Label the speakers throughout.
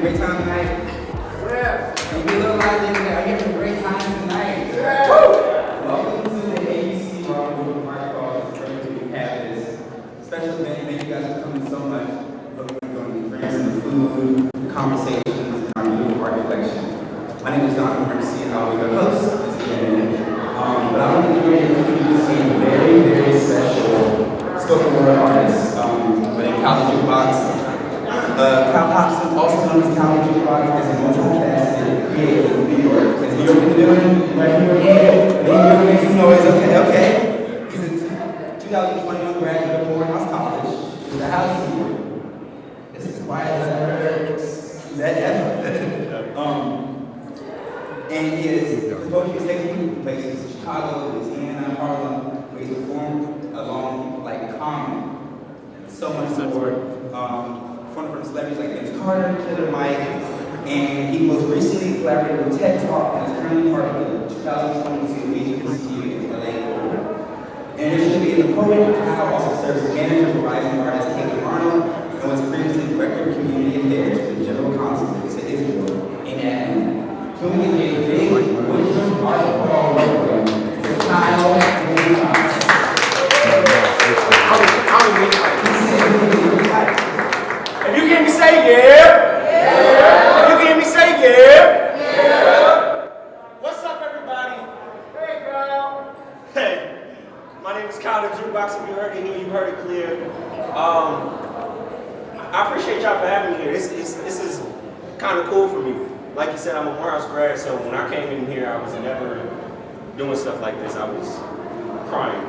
Speaker 1: great time tonight?
Speaker 2: Yeah.
Speaker 1: You be a little lively in there. I hear some great times tonight.
Speaker 2: Yeah.
Speaker 1: Woo! Welcome to the AUC Rock Group March Call. It's great to have this special event. Thank you guys for coming so much. Hope you're enjoying the drinks and the food, the conversations, and our beautiful art collection. My name is Don Mercy, and I'll be your host this evening. But I want to introduce a very, very special spoken word artist with a college jukebox. Cal Hobson, also known as College Jukebox, is a multifaceted creative from New York. Is New York in the building? Right here? Yeah. New York makes some noise. Okay. He's a 2021 graduate of Morehouse College. He's a house senior. This is quiet as I heard. Is that ever? And his poetry is taken from places: Chicago, Louisiana, Harlem, where he's performed along like Common, and so much more. From celebrities like Vince Carter, Killer Mike, and he most recently collaborated with TED Talk and is currently part of the 2022 HBCU in LA. In addition to being a poet, Kyle also serves as manager for rising artist Kate Arnold and was previously director of community affairs for the General Consulate to Israel in Atlanta. So we get a big wisdom art call for Kyle.
Speaker 2: If you hear me say yeah. Yeah. If you hear me say yeah. Yeah. What's up, everybody? Hey, girl. Hey, my name is Kyle the Jukebox. If you heard it here, you heard it clear. I appreciate y'all for having me here. This is kind of cool for me. Like you said, I'm a Morehouse grad, so when I came in here, I was never doing stuff like this. I was crying.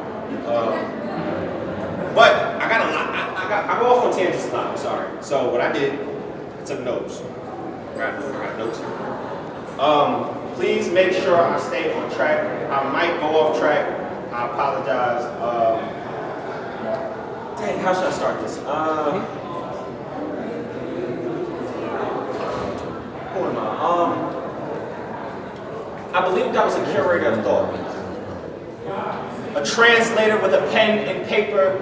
Speaker 2: But I got a lot. I go off on tangents a lot, I'm sorry. So what I did, I took notes. I got notes here. Please make sure I stay on track. I might go off track. I apologize. Dang, how should I start this? Who am I? I believe that was a curator of thought. A translator with a pen and paper,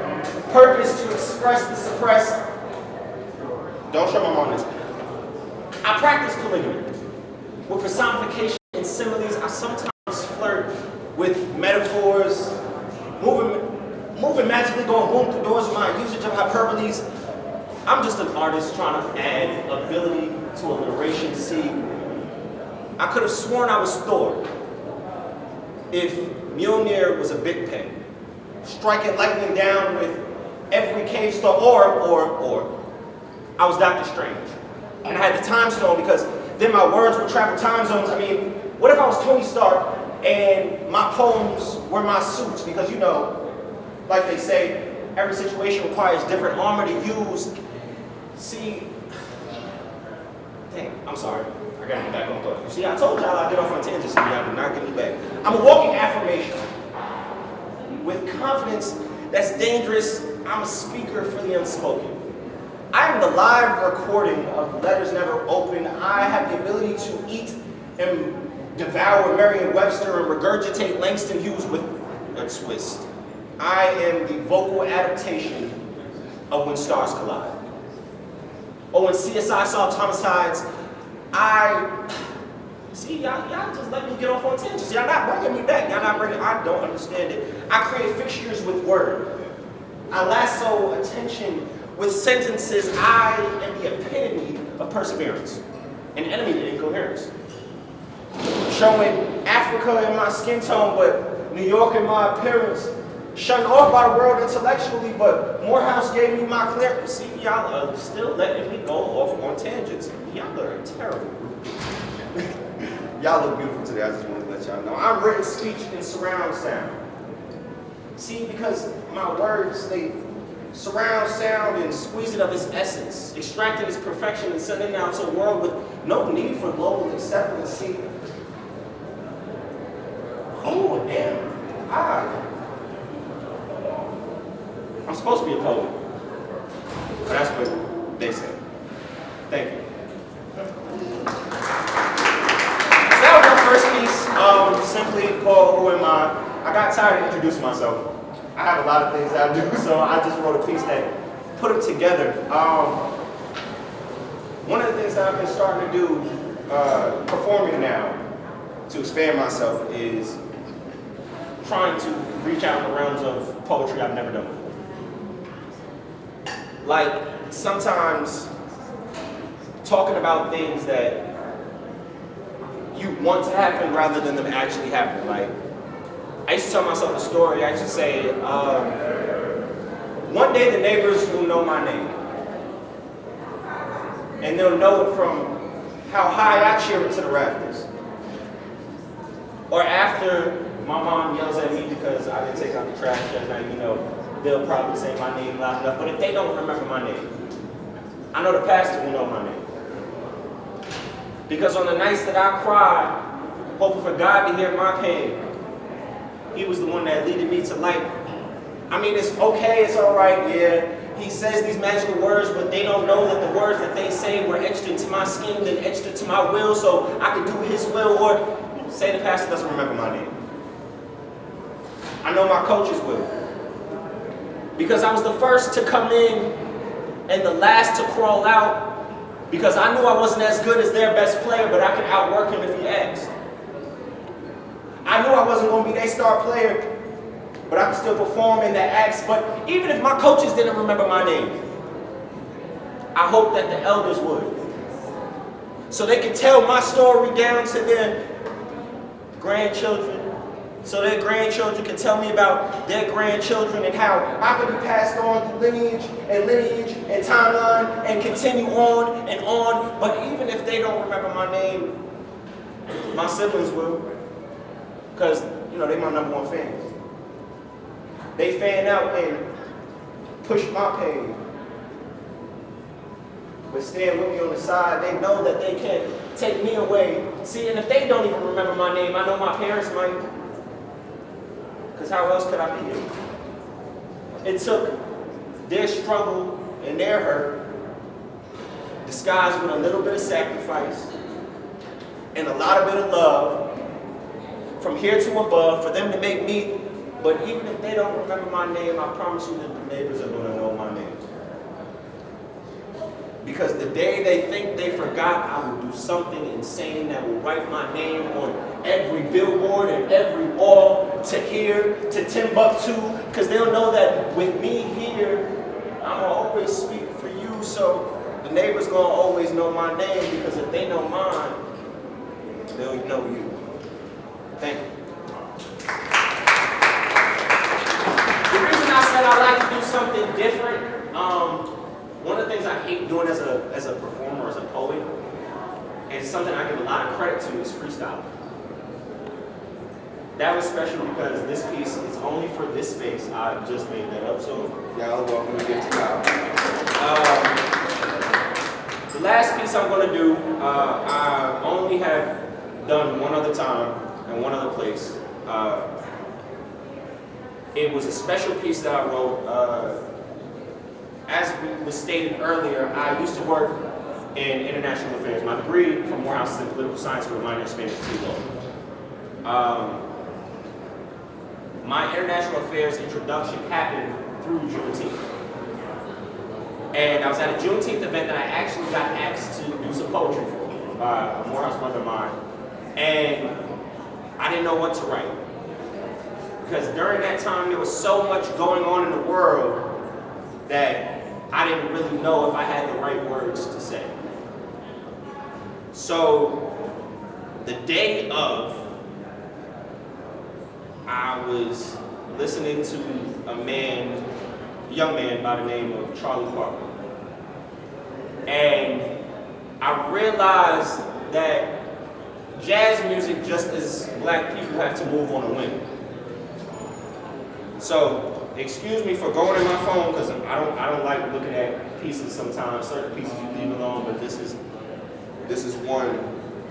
Speaker 2: purpose to express the suppressed. Don't show my mom this. I practice polygamy. With personification and similes, I sometimes flirt with metaphors, moving magically, going boom through doors with my usage of hyperboles. I'm just an artist trying to add ability to alliteration. See, I could have sworn I was Thor if Mjolnir was a big pen, striking lightning down with every cage thought, or I was Doctor Strange. And I had the time stone because then my words would travel time zones. I mean, what if I was Tony Stark and my poems were my suits? Because you know, like they say, every situation requires different armor to use. See, dang, I'm sorry. I gotta get back on thought. You see, I told y'all I'd get off on tangents and y'all did not get me back. I'm a walking affirmation. With confidence that's dangerous, I'm a speaker for the unspoken. I am the live recording of letters never opened. I have the ability to eat and devour Merriam-Webster and regurgitate Langston Hughes with a twist. I am the vocal adaptation of When Stars Collide. Or when CSI solved homicides, see, y'all just let me get off on tangents. Y'all not bringing me back. I don't understand it. I create fixtures with word. I lasso attention with sentences. I am the epitome of perseverance, an enemy to incoherence. Showing Africa in my skin tone, but New York in my appearance. Shunned off by the world intellectually, but Morehouse gave me my clearance. See, y'all are still letting me go off on tangents. Y'all are terrible. Y'all look beautiful today, I just want to let y'all know. I'm written speech in surround sound. See, because my words, they surround sound and squeeze it of its essence, extracting its perfection and sending it out to a world with no need for global acceptance. See, who am I? I'm supposed to be a poet, but that's what they say. Thank you. So that was my first piece, simply called Who Am I? I got tired of introducing myself. I have a lot of things I do, so I just wrote a piece that put them together. One of the things that I've been starting to do, performing now, to expand myself, is trying to reach out in the realms of poetry I've never done before. Like, sometimes talking about things that you want to happen rather than them actually happening. Like, I used to tell myself a story. I used to say, one day the neighbors will know my name. And they'll know it from how high I cheer it to the rafters. Or after my mom yells at me because I didn't take out the trash that night, you know, they'll probably say my name loud enough. But if they don't remember my name, I know the pastor will know my name. Because on the nights that I cried, hoping for God to hear my pain, he was the one that leaded me to life. I mean, it's okay, it's all right, yeah. He says these magical words, but they don't know that the words that they say were etched into my skin and etched into my will so I could do his will. Or say the pastor doesn't remember my name. I know my coaches will. Because I was the first to come in and the last to crawl out, because I knew I wasn't as good as their best player, but I could outwork him if he asked. I knew I wasn't going to be their star player, but I could still perform in that acts. But even if my coaches didn't remember my name, I hope that the elders would. So they could tell my story down to their grandchildren, so their grandchildren can tell me about their grandchildren and how I could be passed on through lineage and timeline and continue on and on. But even if they don't remember my name, my siblings will. Because, you know, they're my number one fans. They fan out and push my pain. But stand with me on the side. They know that they can't take me away. See, and if they don't even remember my name, I know my parents might. Because how else could I be here? It took their struggle and their hurt, disguised with a little bit of sacrifice and a lot of bit of love, from here to above, for them to make me. But even if they don't remember my name, I promise you that the neighbors are going to know my name. Because the day they think they forgot, I will do something insane that will write my name on every billboard and every wall, to here, to Timbuktu, because they'll know that with me here, I'm going to always speak for you. So the neighbors going to always know my name, because if they know mine, they'll know you. Thank you. The reason I said I like to do something different, one of the things I hate doing as a performer, as a poet, and something I give a lot of credit to, is freestyle. That was special because this piece is only for this space. I just made that up, so y'all are welcome to get to go. The last piece I'm going to do, I only have done one other time and one other place. It was a special piece that I wrote. As was stated earlier, I used to work in international affairs. My degree from Morehouse is in political science with a minor in Spanish law. My international affairs introduction happened through Juneteenth. And I was at a Juneteenth event that I actually got asked to do some poetry for by a Morehouse brother of mine. And I didn't know what to write. Because during that time, there was so much going on in the world that I didn't really know if I had the right words to say. So, the day of, I was listening to a young man by the name of Charlie Parker. And I realized that jazz music, just as black people, have to move on a whim. So, excuse me for going in my phone, because I don't like looking at pieces sometimes. Certain pieces you leave alone, but this is one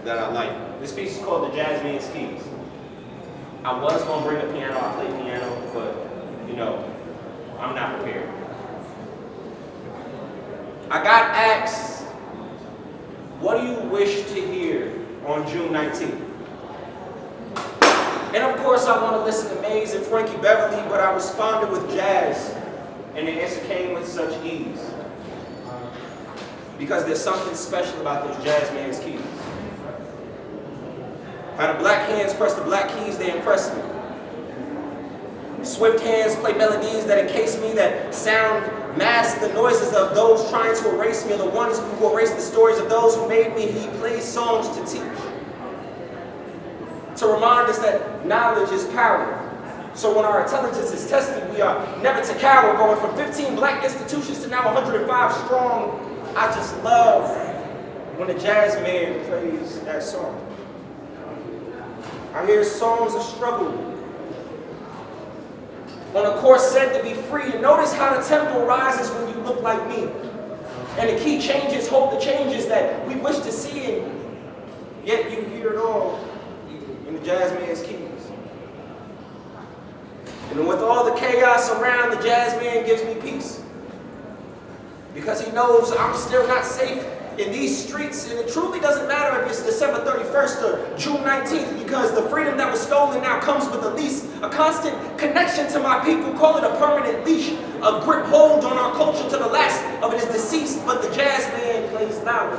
Speaker 2: that I like. This piece is called The Jazz Man's Keys. I was going to bring a piano, I play piano, but, you know, I'm not prepared. I got asked, what do you wish to hear on June 19th? And of course I want to listen to Maze and Frankie Beverly, but I responded with jazz, and the answer came with such ease. because there's something special about those jazz man's keys. How the black hands press the black keys, they impress me. Swift hands play melodies that encase me, that sound mask the noises of those trying to erase me, or the ones who erase the stories of those who made me. He plays songs to teach, to remind us that knowledge is power. So when our intelligence is tested, we are never to cower, going from 15 black institutions to now 105 strong. I just love when the jazz man plays that song. I hear songs of struggle on a course said to be free. And notice how the tempo rises when you look like me. And the key changes, hope the changes that we wish to see. And yet you hear it all in the jazz man's keys. And with all the chaos around, the jazz man gives me peace. Because he knows I'm still not safe in these streets, and it truly doesn't matter if it's December 31st or June 19th, because the freedom that was stolen now comes with a lease, a constant connection to my people, call it a permanent leash, a grip hold on our culture to the last of it is deceased, but the jazz man plays louder,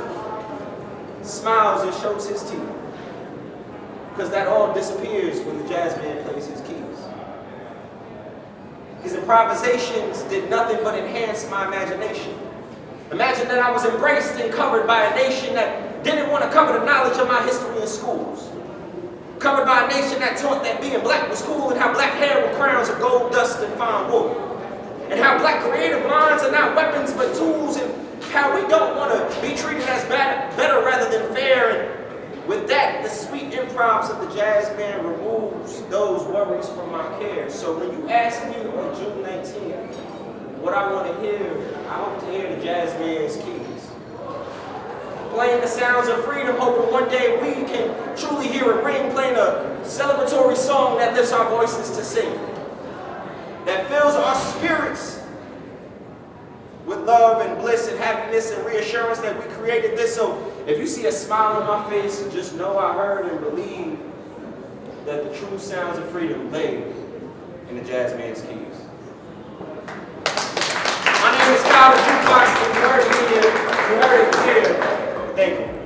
Speaker 2: smiles and shows his teeth, because that all disappears when the jazz man plays his keys. His improvisations did nothing but enhance my imagination. Imagine that I was embraced and covered by a nation that didn't want to cover the knowledge of my history in schools. Covered by a nation that taught that being black was cool, and how black hair were crowns of gold dust and fine wool. And how black creative minds are not weapons but tools, and how we don't want to be treated as better rather than fair. And with that, the sweet improvs of the jazz man removes those worries from my care. So when you ask me on June 19th, what I want to hear, I hope to hear the jazz man's keys. Playing the sounds of freedom, hoping one day we can truly hear it ring, playing a celebratory song that lifts our voices to sing, that fills our spirits with love and bliss and happiness and reassurance that we created this. So if you see a smile on my face, just know I heard and believe that the true sounds of freedom lay in the jazz man's keys. My name is CAU-TV, and you heard it here. Thank you.